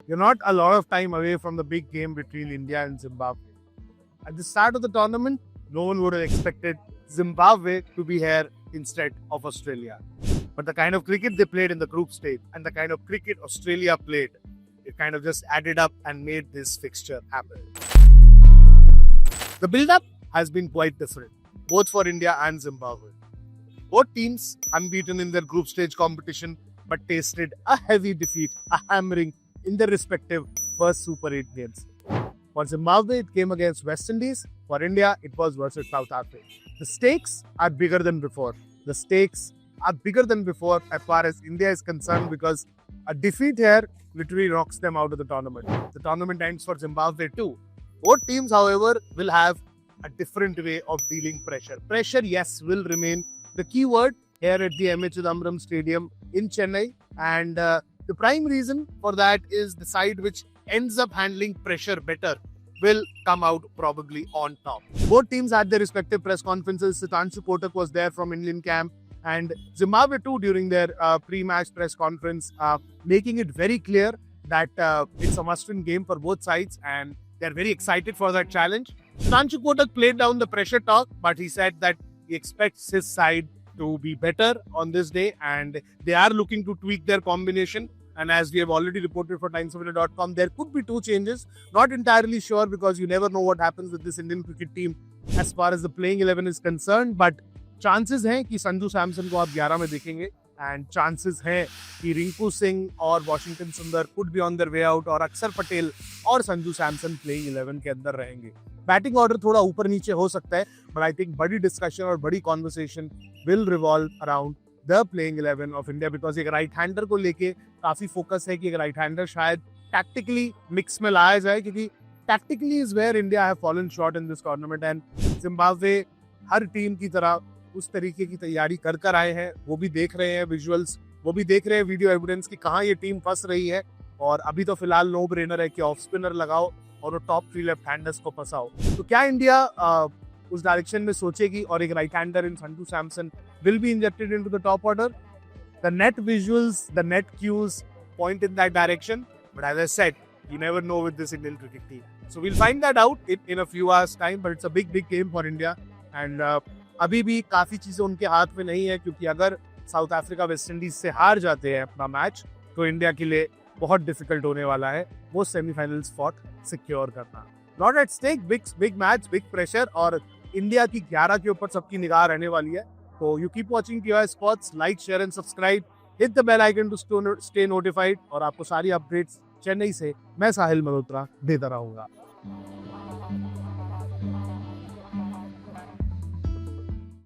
You're not a lot of time away from the big game between India and Zimbabwe. At the start of the tournament, no one would have expected Zimbabwe to be here instead of Australia. But the kind of cricket they played in the group stage and the kind of cricket Australia played, it kind of just added up and made this fixture happen. The build-up has been quite different, both for India and Zimbabwe. Both teams unbeaten in their group stage competition, but tasted a heavy defeat, a hammering in their respective first Super 8 games. For Zimbabwe, it came against West Indies. For India, it was versus South Africa. The stakes are bigger than before. The stakes are bigger than before as far as India is concerned, because a defeat here literally knocks them out of the tournament. The tournament ends for Zimbabwe too. Both teams, however, will have a different way of dealing pressure. Pressure, yes, will remain the key word here at the MH Chidambaram Stadium in Chennai. And the prime reason for that is the side which ends up handling pressure better will come out probably on top. Both teams had their respective press conferences. Sudhanshu Kotak was there from Indian camp, and Zimbabwe too during their pre-match press conference, making it very clear that it's a must-win game for both sides and they're very excited for that challenge. Sudhanshu Kotak played down the pressure talk, but he said that he expects his side to be better on this day and they are looking to tweak their combination. And as we have already reported for TimesOfIndia.com, there could be 2 changes. Not entirely sure, because you never know what happens with this Indian cricket team as far as the playing 11 is concerned. But chances हैं कि संजू सैमसन को आप 11 में देखेंगे, and chances हैं कि रिंकू सिंह और Washington सुंदर could be on their way out, और अक्षर पटेल और संजू सैमसन playing 11 के अंदर रहेंगे. बैटिंग ऑर्डर थोड़ा ऊपर नीचे हो सकता है, but I think बड़ी डिस्कशन और बड़ी conversation will revolve around the playing 11 of India, because एक राइट हैंडर को लेके काफी फोकस है कि एक राइट हैंडर शायद टैक्टिकली मिक्स में लाया जाए, क्योंकि tactically is where India have fallen short in this tournament. And Zimbabwe हर टीम की तरह उस तरीके की तैयारी कर आए हैं. वो भी देख रहे हैं विजुअल्स, वो भी देख रहे हैं वीडियो एविडेंस कि कहाँ ये टीम फंस रही है. और अभी तो फिलहाल नो ब्रेनर है कि ऑफ स्पिनर लगाओ और वो टॉप 3 लेफ्ट हैंडर्स को फंसाओ. तो क्या इंडिया उस डायरेक्शन में सोचेगी और एक right hander in Sanju Samson will be injected into the top order? The net visuals, the net cues point in that direction. But as I said, you never know with this Indian cricket team. So we'll find that out in a few hours time. But it's a big game for India. And अभी भी काफ़ी चीज़ें उनके हाथ में नहीं है, क्योंकि अगर साउथ अफ्रीका वेस्ट इंडीज से हार जाते हैं अपना मैच, तो इंडिया के लिए बहुत डिफिकल्ट होने वाला है वो सेमीफाइनल स्पॉट सिक्योर करना. Not at stake, big match, big pressure, और इंडिया की 11 के ऊपर सबकी निगाह रहने वाली है. So you keep watching TOI Sports, like, share and subscribe. Hit the bell icon to stay notified. और आपको सारी अपडेट्स चेन्नई से मैं साहिल मल्होत्रा देता रहूँगा.